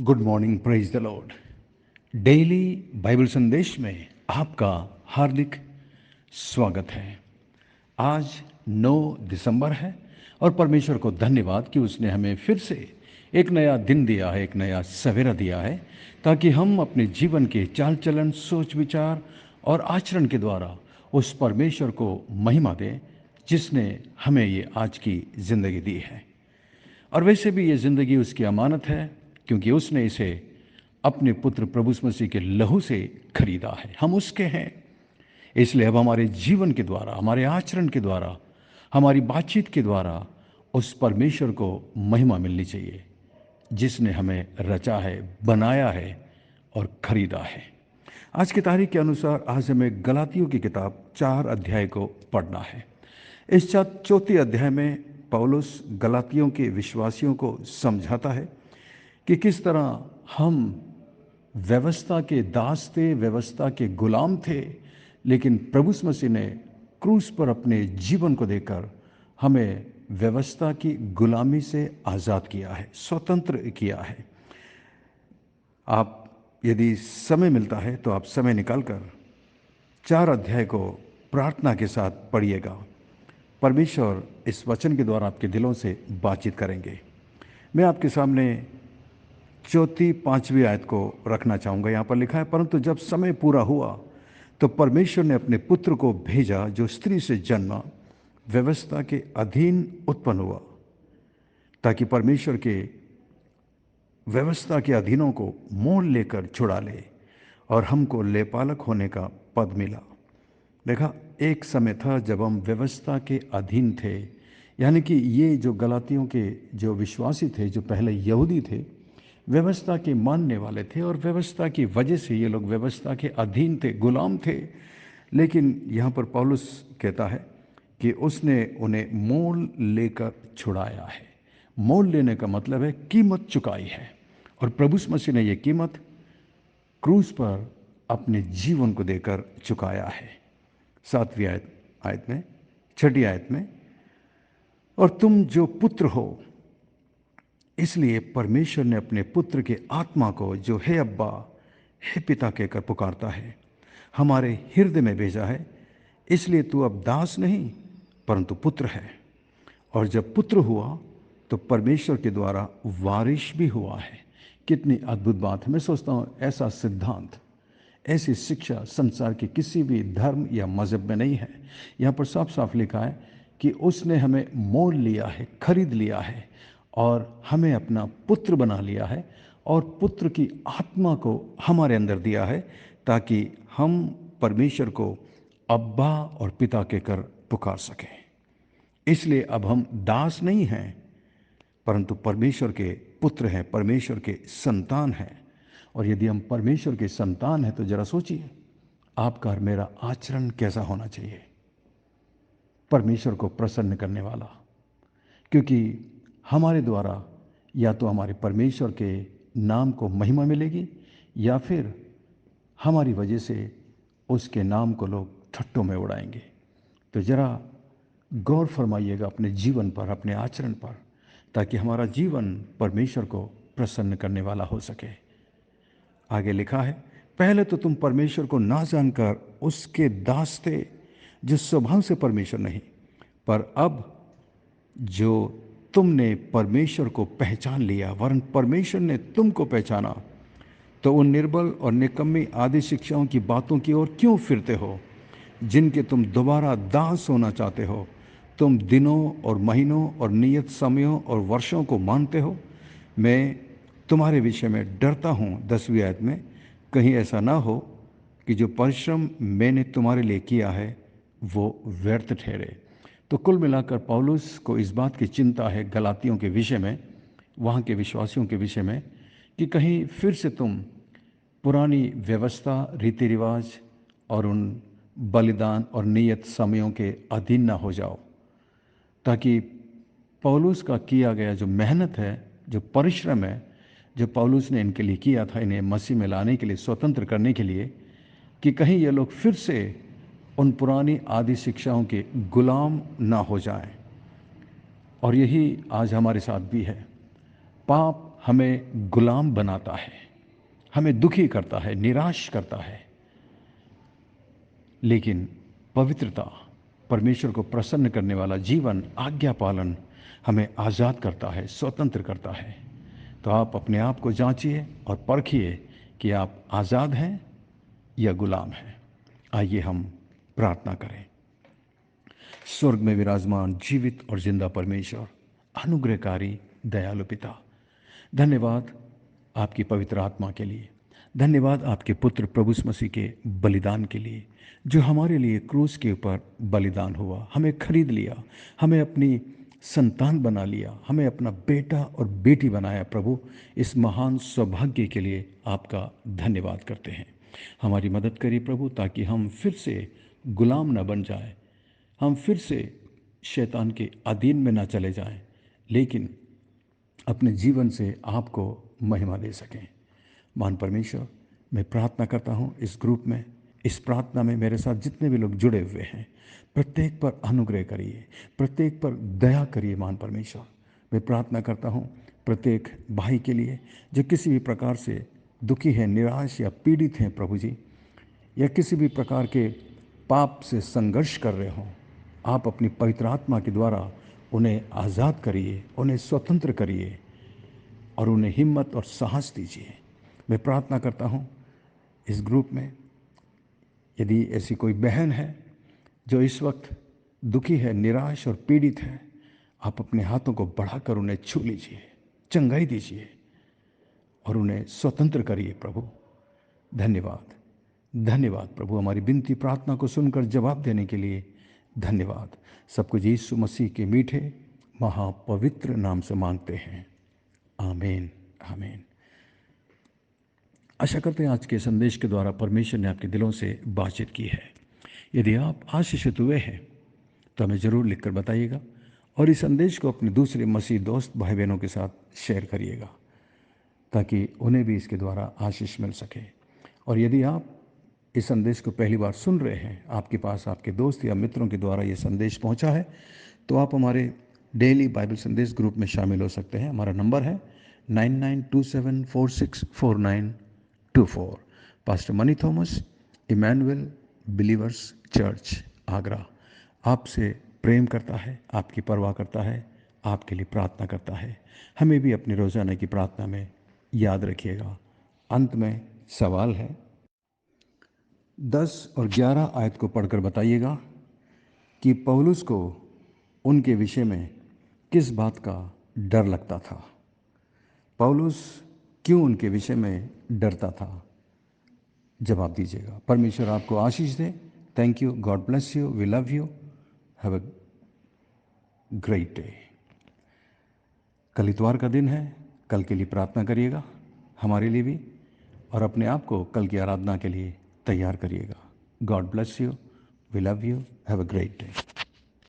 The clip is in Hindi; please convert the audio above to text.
Good morning, praise the Lord. Daily Bible संदेश में आपका हार्दिक स्वागत है। आज 9 दिसंबर है और परमेश्वर को धन्यवाद कि उसने हमें फिर से एक नया दिन दिया है, एक नया सवेरा दिया है, ताकि हम अपने जीवन के चाल चलन, सोच विचार और आचरण के द्वारा उस परमेश्वर को महिमा दें जिसने हमें ये आज की ज़िंदगी दी है। और वैसे भी ये ज़िंदगी उसकी अमानत है, क्योंकि उसने इसे अपने पुत्र प्रभु यीशु मसीह के लहू से खरीदा है। हम उसके हैं, इसलिए अब हमारे जीवन के द्वारा, हमारे आचरण के द्वारा, हमारी बातचीत के द्वारा उस परमेश्वर को महिमा मिलनी चाहिए जिसने हमें रचा है, बनाया है और खरीदा है। आज की तारीख के अनुसार आज हमें गलातियों की किताब 4 अध्याय को पढ़ना है। इस चौथी अध्याय में पौलुस गलातियों के विश्वासियों को समझाता है कि किस तरह हम व्यवस्था के दास थे, व्यवस्था के गुलाम थे, लेकिन प्रभु यीशु मसीह ने क्रूस पर अपने जीवन को देकर हमें व्यवस्था की गुलामी से आज़ाद किया है, स्वतंत्र किया है। आप यदि समय मिलता है तो आप समय निकालकर 4 अध्याय को प्रार्थना के साथ पढ़िएगा। परमेश्वर इस वचन के द्वारा आपके दिलों से बातचीत करेंगे। मैं आपके सामने चौथी 5वीं आयत को रखना चाहूँगा। यहाँ पर लिखा है, परंतु जब समय पूरा हुआ तो परमेश्वर ने अपने पुत्र को भेजा जो स्त्री से जन्मा, व्यवस्था के अधीन उत्पन्न हुआ, ताकि परमेश्वर के व्यवस्था के अधीनों को मोल लेकर छुड़ा ले और हमको लेपालक होने का पद मिला। देखा, एक समय था जब हम व्यवस्था के अधीन थे, यानी कि ये जो गलातियों के जो विश्वासी थे, जो पहले यहूदी थे, व्यवस्था के मानने वाले थे और व्यवस्था की वजह से ये लोग व्यवस्था के अधीन थे, गुलाम थे। लेकिन यहाँ पर पौलुस कहता है कि उसने उन्हें मोल लेकर छुड़ाया है। मोल लेने का मतलब है कीमत चुकाई है, और प्रभु यीशु मसीह ने ये कीमत क्रूस पर अपने जीवन को देकर चुकाया है। 7वीं आयत में, 6ठी आयत में, और तुम जो पुत्र हो, इसलिए परमेश्वर ने अपने पुत्र के आत्मा को, जो हे अब्बा, हे पिता कहकर पुकारता है, हमारे हृदय में भेजा है। इसलिए तू अब दास नहीं परंतु पुत्र है, और जब पुत्र हुआ तो परमेश्वर के द्वारा वारिस भी हुआ है। कितनी अद्भुत बात है। मैं सोचता हूँ ऐसा सिद्धांत, ऐसी शिक्षा संसार के किसी भी धर्म या मज़हब में नहीं है। यहाँ पर साफ साफ लिखा है कि उसने हमें मोल लिया है, खरीद लिया है और हमें अपना पुत्र बना लिया है, और पुत्र की आत्मा को हमारे अंदर दिया है ताकि हम परमेश्वर को अब्बा और पिता कहकर पुकार सकें। इसलिए अब हम दास नहीं हैं परंतु परमेश्वर के पुत्र हैं, परमेश्वर के संतान हैं। और यदि हम परमेश्वर के संतान हैं तो जरा सोचिए, आपका और मेरा आचरण कैसा होना चाहिए, परमेश्वर को प्रसन्न करने वाला। क्योंकि हमारे द्वारा या तो हमारे परमेश्वर के नाम को महिमा मिलेगी, या फिर हमारी वजह से उसके नाम को लोग ठट्टों में उड़ाएंगे। तो ज़रा गौर फरमाइएगा अपने जीवन पर, अपने आचरण पर, ताकि हमारा जीवन परमेश्वर को प्रसन्न करने वाला हो सके। आगे लिखा है, पहले तो तुम परमेश्वर को ना जानकर उसके दास थे जो स्वभाव से परमेश्वर नहीं, पर अब जो तुमने परमेश्वर को पहचान लिया, वरन परमेश्वर ने तुमको पहचाना, तो उन निर्बल और निकम्मी आदि शिक्षाओं की बातों की ओर क्यों फिरते हो, जिनके तुम दोबारा दास होना चाहते हो। तुम दिनों और महीनों और नियत समयों और वर्षों को मानते हो। मैं तुम्हारे विषय में डरता हूँ, 10वीं आयत में, कहीं ऐसा ना हो कि जो परिश्रम मैंने तुम्हारे लिए किया है वो व्यर्थ ठहरे। तो कुल मिलाकर पौलुस को इस बात की चिंता है गलातियों के विषय में, वहाँ के विश्वासियों के विषय में, कि कहीं फिर से तुम पुरानी व्यवस्था, रीति रिवाज और उन बलिदान और नियत समयों के अधीन ना हो जाओ, ताकि पौलुस का किया गया जो मेहनत है, जो परिश्रम है, जो पौलुस ने इनके लिए किया था, इन्हें मसीह में लाने के लिए, स्वतंत्र करने के लिए, कि कहीं ये लोग फिर से उन पुरानी आदि शिक्षाओं के गुलाम ना हो जाएं। और यही आज हमारे साथ भी है। पाप हमें गुलाम बनाता है, हमें दुखी करता है, निराश करता है। लेकिन पवित्रता, परमेश्वर को प्रसन्न करने वाला जीवन, आज्ञा पालन हमें आज़ाद करता है, स्वतंत्र करता है। तो आप अपने आप को जांचिए और परखिए कि आप आज़ाद हैं या गुलाम हैं। आइए हम प्रार्थना करें। स्वर्ग में विराजमान जीवित और जिंदा परमेश्वर, अनुग्रहकारी दयालु पिता, धन्यवाद आपकी पवित्र आत्मा के लिए, धन्यवाद आपके पुत्र प्रभु यीशु मसीह के बलिदान के लिए, जो हमारे लिए क्रूस के ऊपर बलिदान हुआ, हमें खरीद लिया, हमें अपनी संतान बना लिया, हमें अपना बेटा और बेटी बनाया। प्रभु, इस महान सौभाग्य के लिए आपका धन्यवाद करते हैं। हमारी मदद करिए प्रभु, ताकि हम फिर से गुलाम न बन जाए, हम फिर से शैतान के अधीन में न चले जाएं, लेकिन अपने जीवन से आपको महिमा दे सकें। महान परमेश्वर, मैं प्रार्थना करता हूँ इस ग्रुप में, इस प्रार्थना में मेरे साथ जितने भी लोग जुड़े हुए हैं, प्रत्येक पर अनुग्रह करिए, प्रत्येक पर दया करिए। महान परमेश्वर, मैं प्रार्थना करता हूँ प्रत्येक भाई के लिए जो किसी भी प्रकार से दुखी है, निराश या पीड़ित हैं प्रभु जी, या किसी भी प्रकार के पाप से संघर्ष कर रहे हों। आप अपनी पवित्र आत्मा के द्वारा उन्हें आज़ाद करिए, उन्हें स्वतंत्र करिए और उन्हें हिम्मत और साहस दीजिए। मैं प्रार्थना करता हूँ इस ग्रुप में यदि ऐसी कोई बहन है जो इस वक्त दुखी है, निराश और पीड़ित है, आप अपने हाथों को बढ़ाकर उन्हें छू लीजिए, चंगाई दीजिए और उन्हें स्वतंत्र करिए। प्रभु धन्यवाद, धन्यवाद प्रभु, हमारी विनती प्रार्थना को सुनकर जवाब देने के लिए धन्यवाद। सब कुछ यीशु मसीह के मीठे महापवित्र नाम से मांगते हैं, आमीन, आमीन। आशा करते हैं आज के संदेश के द्वारा परमेश्वर ने आपके दिलों से बातचीत की है। यदि आप आशीषित हुए हैं तो हमें ज़रूर लिखकर बताइएगा और इस संदेश को अपने दूसरे मसीह दोस्त भाई बहनों के साथ शेयर करिएगा, ताकि उन्हें भी इसके द्वारा आशीष मिल सके। और यदि आप इस संदेश को पहली बार सुन रहे हैं, आपके पास आपके दोस्त या मित्रों के द्वारा ये संदेश पहुंचा है, तो आप हमारे डेली बाइबल संदेश ग्रुप में शामिल हो सकते हैं। हमारा नंबर है 9927464924। Pastor Mani Thomas, Emmanuel Believers Church, Agra, आपसे प्रेम करता है, आपकी परवाह करता है, आपके लिए प्रार्थना करता है। हमें भी अपनी रोज़ाना की प्रार्थना में याद रखिएगा। अंत में सवाल है, 10 और 11 आयत को पढ़कर बताइएगा कि पौलुस को उनके विषय में किस बात का डर लगता था। पौलुस क्यों उनके विषय में डरता था? जवाब दीजिएगा। परमेश्वर आपको आशीष दे। Thank you, God bless you, we love you, have a great day. कल इतवार का दिन है, कल के लिए प्रार्थना करिएगा, हमारे लिए भी, और अपने आप को कल की आराधना के लिए तैयार करिएगा। God bless you, we love you, have a great day.